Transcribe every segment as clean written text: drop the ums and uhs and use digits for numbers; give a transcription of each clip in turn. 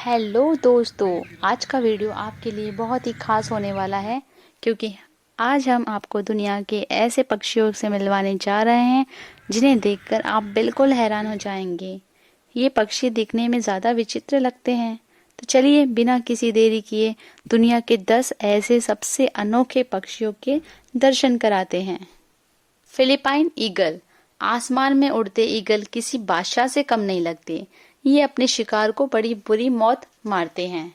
Hello दोस्तों, आज का वीडियो आपके लिए बहुत ही खास होने वाला है क्योंकि आज हम आपको दुनिया के ऐसे पक्षियों से मिलवाने जा रहे हैं जिन्हें देखकर आप बिल्कुल हैरान हो जाएंगे। ये पक्षी दिखने में ज़्यादा विचित्र लगते हैं, तो चलिए बिना किसी देरी किए दुनिया के 10 ऐसे सबसे अनोखे पक्षियों के दर्शन कराते हैं। Philippine eagle. आसमान में उड़ते ईगल किसी बादशाह से कम नहीं लगते। ये अपने शिकार को बड़ी बुरी मौत मारते हैं।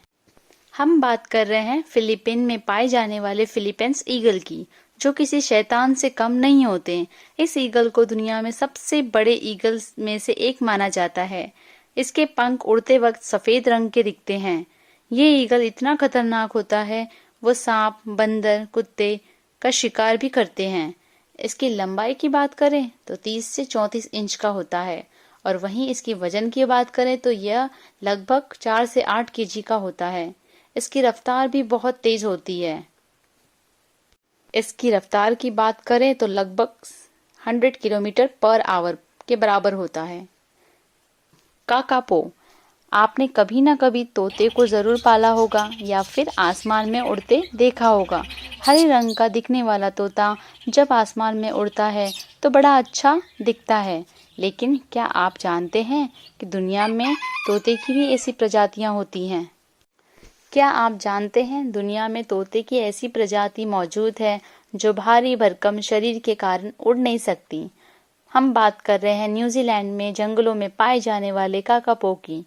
हम बात कर रहे हैं फिलीपीन में पाए जाने वाले फिलीपींस ईगल की, जो किसी शैतान से कम नहीं होते। इस ईगल को दुनिया में सबसे बड़े ईगल में से एक माना जाता है। इसके पंख उड़ते वक्त सफेद रंग के दिखते हैं। ये ईगल इतना खतरनाक होता है, वो सांप, बंदर, कुत्ते का शिकार भी करते हैं। इसकी लंबाई की बात करें तो 30 से 34 इंच का होता है और वहीं इसकी वजन की बात करें तो यह लगभग 4 से 8 केजी का होता है। इसकी रफ्तार भी बहुत तेज होती है। इसकी रफ्तार की बात करें तो लगभग 100 किलोमीटर पर आवर के बराबर होता है। काकापो। आपने कभी ना कभी तोते को जरूर पाला होगा या फिर आसमान में उड़ते देखा होगा। हरे रंग का दिखने वाला तोता जब आसमान में उड़ता है तो बड़ा अच्छा दिखता है, लेकिन क्या आप जानते हैं कि दुनिया में तोते की भी ऐसी प्रजातियां होती हैं? क्या आप जानते हैं दुनिया में तोते की ऐसी प्रजाति मौजूद है जो भारी भरकम शरीर के कारण उड़ नहीं सकती? हम बात कर रहे हैं न्यूजीलैंड में जंगलों में पाए जाने वाले काकापो की।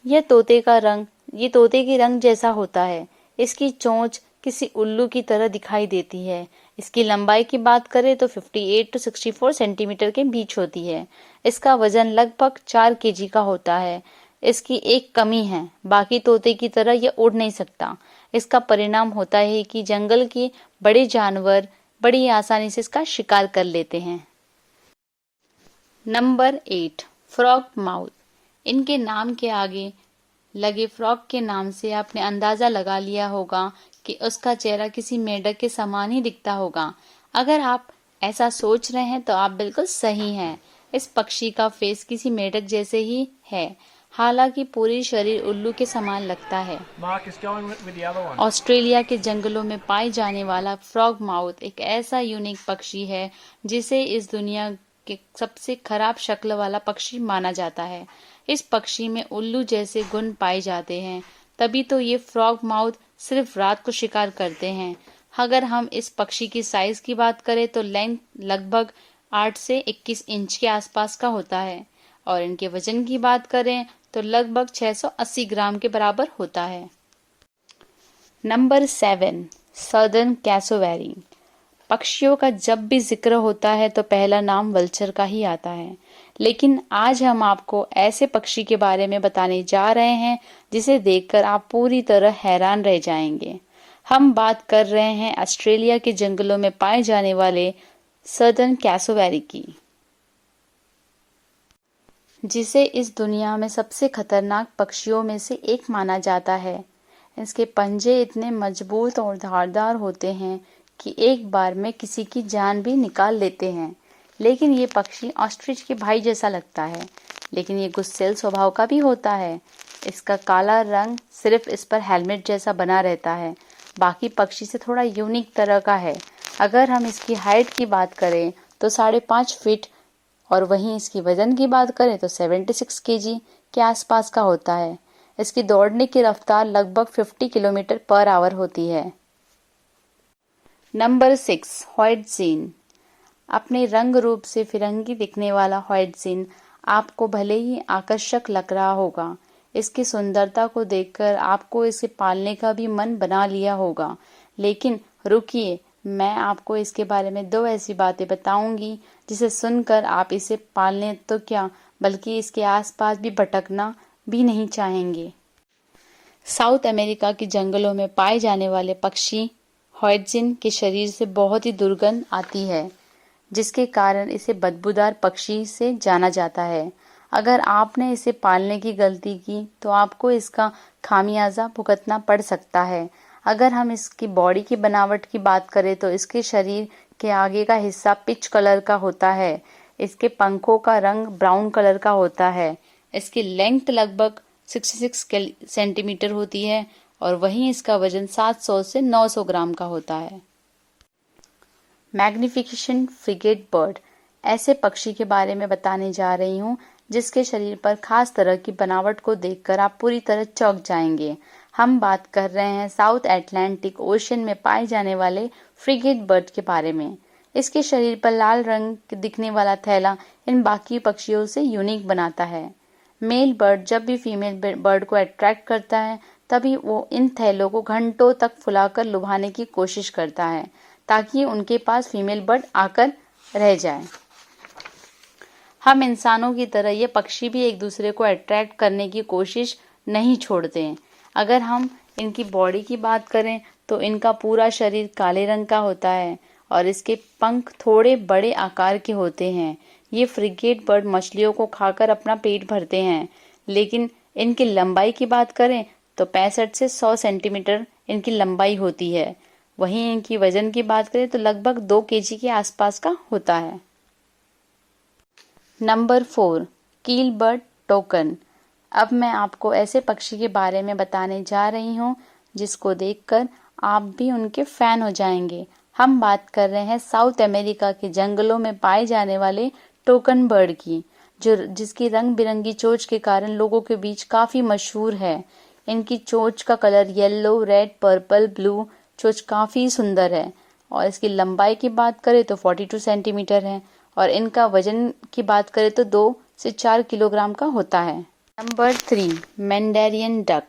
ये तोते के रंग जैसा होता है। इसकी चोंच किसी उल्लू की तरह दिखाई देती है। इसकी लंबाई की बात करें तो 58 टू 64 सेंटीमीटर के बीच होती है। इसका वजन लगभग 4 केजी का होता है। इसकी एक कमी है, बाकी तोते की तरह यह उड़ नहीं सकता। इसका परिणाम होता है कि जंगल के बड़े जानवर बड़ी आसानी से इसका शिकार कर लेते हैं। Number 8, frog mouth. इनके नाम के आगे लगे फ्रॉग के नाम से आपने अंदाजा लगा लिया होगा कि उसका चेहरा किसी मेंढक के समान ही दिखता होगा। अगर आप ऐसा सोच रहे हैं तो आप बिल्कुल सही हैं। इस पक्षी का फेस किसी मेंढक जैसे ही है, हालांकि पूरी शरीर उल्लू के समान लगता है। ऑस्ट्रेलिया के जंगलों में पाए जाने वाला फ्रॉग माउथ एक ऐसा यूनिक पक्षी है जिसे इस दुनिया के सबसे खराब शक्ल वाला पक्षी माना जाता है। इस पक्षी में उल्लू जैसे गुण पाए जाते हैं, तभी तो ये फ्रॉग माउथ सिर्फ रात को शिकार करते हैं। अगर हम इस पक्षी की साइज की बात करें तो लेंथ लगभग 8 से 21 इंच के आसपास का होता है और इनके वजन की बात करें तो लगभग 680 ग्राम के बराबर होता है। Number 7, southern cassowary. पक्षियों का जब भी जिक्र होता है तो पहला नाम वल्चर का ही आता है, लेकिन आज हम आपको ऐसे पक्षी के बारे में बताने जा रहे हैं जिसे देखकर आप पूरी तरह हैरान रह जाएंगे। हम बात कर रहे हैं ऑस्ट्रेलिया के जंगलों में पाए जाने वाले सदर्न कैसोवेरी की, जिसे इस दुनिया में सबसे खतरनाक पक्षियों में से एक माना जाता है। इसके पंजे इतने मजबूत और धारदार होते हैं कि एक बार में किसी की जान भी निकाल लेते हैं। लेकिन ये पक्षी ऑस्ट्रिच के भाई जैसा लगता है, लेकिन ये गुस्सैल स्वभाव का भी होता है। इसका काला रंग सिर्फ इस पर हेलमेट जैसा बना रहता है, बाकी पक्षी से थोड़ा यूनिक तरह का है। अगर हम इसकी हाइट की बात करें तो 5.5 फीट और वहीं इसकी वजन की बात करें तो 76 केजी के आसपास का होता है। इसकी दौड़ने की रफ्तार लगभग 50 किलोमीटर पर आवर होती है। Number 6, white gene. अपने रंग रूप से फिरंगी दिखने वाला व्हाइट जीन आपको भले ही आकर्षक लग रहा होगा, इसकी सुंदरता को देखकर आपको इसे पालने का भी मन बना लिया होगा। लेकिन रुकिए, मैं आपको इसके बारे में 2 ऐसी बातें बताऊंगी जिसे सुनकर आप इसे पालने तो क्या बल्कि इसके आसपास भी भटकना भी नहीं चाहेंगे। साउथ अमेरिका के जंगलों में पाए जाने वाले पक्षी व्हाइट जीन के शरीर से बहुत ही दुर्गंध आती है, जिसके कारण इसे बदबूदार पक्षी से जाना जाता है। अगर आपने इसे पालने की गलती की तो आपको इसका खामियाजा भुगतना पड़ सकता है। अगर हम इसकी बॉडी की बनावट की बात करें तो इसके शरीर के आगे का हिस्सा पिच कलर का होता है। इसके पंखों का रंग ब्राउन कलर का होता है। इसकी लेंथ लगभग 66 सेंटीमीटर होती है और वहीं इसका वजन 700 से 900 ग्राम का होता है। मैग्निफिकेशन फ्रिगेट बर्ड, ऐसे पक्षी के बारे में बताने जा रही हूँ जिसके शरीर पर खास तरह की बनावट को देखकर आप पूरी तरह चौंक जाएंगे। हम बात कर रहे हैं साउथ अटलांटिक ओशन में पाए जाने वाले फ्रिगेट बर्ड के बारे में। इसके शरीर पर लाल रंग दिखने वाला थैला इन बाकी पक्षियों से यूनिक बनाता है। मेल बर्ड जब भी फीमेल बर्ड को अट्रैक्ट करता है तभी वो इन थैलों को घंटों तक फुलाकर लुभाने की कोशिश करता है ताकि उनके पास फीमेल बर्ड आकर रह जाए। हम इंसानों की तरह ये पक्षी भी एक दूसरे को अट्रैक्ट करने की कोशिश नहीं छोड़ते हैं। अगर हम इनकी बॉडी की बात करें तो इनका पूरा शरीर काले रंग का होता है और इसके पंख थोड़े बड़े आकार के होते हैं। ये फ्रिगेट बर्ड मछलियों को खाकर अपना पेट भरते हैं, लेकिन इनकी लंबाई की बात करें तो 65 से 100 सेंटीमीटर इनकी लंबाई होती है। वहीं इनकी वजन की बात करें तो लगभग 2 केजी के आसपास का होता है। नंबर 4, कील बर्ड टोकन। अब मैं आपको ऐसे पक्षी के बारे में बताने जा रही हूँ जिसको देखकर आप भी उनके फैन हो जाएंगे। हम बात कर रहे हैं साउथ अमेरिका के जंगलों में पाए जाने वाले टोकन बर्ड की, जिसकी रंग बिरंगी चोंच के कारण लोगों के बीच काफी मशहूर है। इनकी चोंच का colour yellow, red, purple, blue चोंच काफी सुंदर है और इसकी लंबाई की बात करें तो 42 सेंटीमीटर है और इनका वजन की बात करें तो 2 से 4 किलोग्राम का होता है। Number 3, mandarin duck.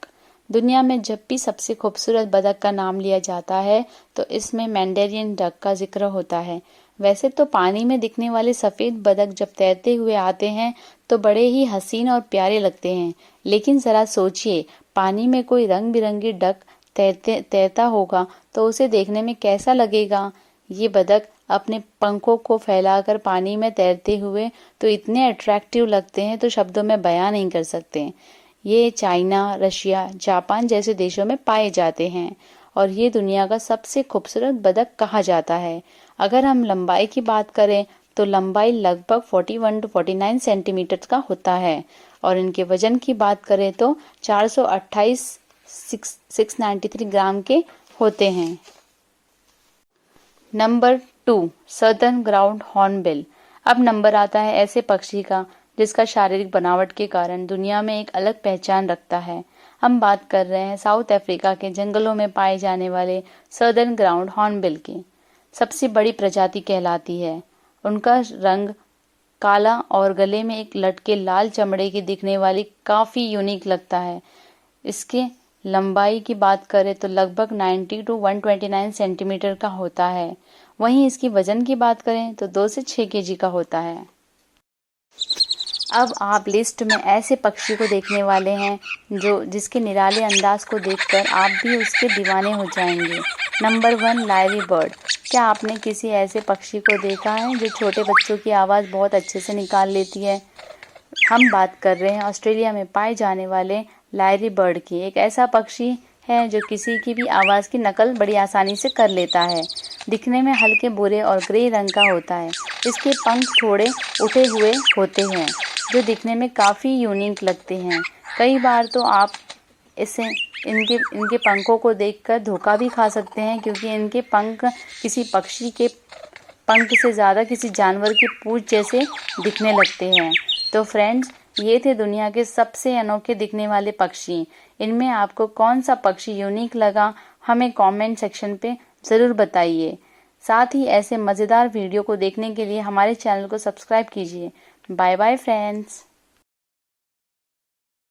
दुनिया में जब भी सबसे खूबसूरत बतख का नाम लिया जाता है तो इसमें मैंडेरियन डक का जिक्र होता है। वैसे तो पानी में दिखने वाले सफ़ेद बतख जब तैरते हुए आते हैं तो बड़े ही हसीन और प्यारे लगते हैं, लेकिन ज़रा सोचिए पानी में कोई रंग बिरंगी डक तैरता होगा तो उसे देखने में कैसा लगेगा। ये बतख अपने पंखों को फैलाकर पानी में तैरते हुए तो इतने अट्रैक्टिव लगते हैं तो शब्दों में बयां नहीं कर सकते। ये चाइना, रशिया, जापान जैसे देशों में पाए जाते हैं और ये दुनिया का सबसे खूबसूरत बतख कहा जाता है। अगर हम लंबाई की बात करें तो लंबाई लगभग 41 to 49 सेंटीमीटर का होता है और इनके वजन की बात करें तो 693 ग्राम के होते हैं। Number 2, southern ground hornbill. अब नंबर आता है ऐसे पक्षी का जिसका शारीरिक बनावट के कारण दुनिया में एक अलग पहचान रखता है। हम बात कर रहे हैं साउथ अफ्रीका के जंगलों में पाए जाने वाले सदर्न ग्राउंड हॉर्नबिल की। सबसे बड़ी प्रजाति कहलाती है। उनका रंग काला और गले में एक लटके लाल चमड़े की दिखने वाली काफ़ी यूनिक लगता है। इसके लंबाई की बात करें तो लगभग 90 to 129 सेंटीमीटर का होता है। वहीं इसकी वजन की बात करें तो 2 से 6 केजी का होता है। अब आप लिस्ट में ऐसे पक्षी को देखने वाले हैं जिसके निराले अंदाज को देखकर आप भी उसके दीवाने हो जाएंगे। Number 1, lyre bird. क्या आपने किसी ऐसे पक्षी को देखा है जो छोटे बच्चों की आवाज़ बहुत अच्छे से निकाल लेती है? हम बात कर रहे हैं ऑस्ट्रेलिया में पाए जाने वाले लायरी बर्ड की। एक ऐसा पक्षी है जो किसी की भी आवाज़ की नकल बड़ी आसानी से कर लेता है। दिखने में हल्के भूरे और ग्रे रंग का होता है। इसके पंख थोड़े उठे हुए होते हैं जो दिखने में काफ़ी यूनिक लगते हैं। कई बार तो आप इनके पंखों को देखकर धोखा भी खा सकते हैं, क्योंकि इनके पंख किसी पक्षी के पंख से ज़्यादा किसी जानवर की पूंछ जैसे दिखने लगते हैं। तो फ्रेंड्स, ये थे दुनिया के सबसे अनोखे दिखने वाले पक्षी। इनमें आपको कौन सा पक्षी यूनिक लगा हमें कमेंट सेक्शन पे ज़रूर बताइए। साथ ही ऐसे मज़ेदार वीडियो को देखने के लिए हमारे चैनल को सब्सक्राइब कीजिए। Bye bye friends.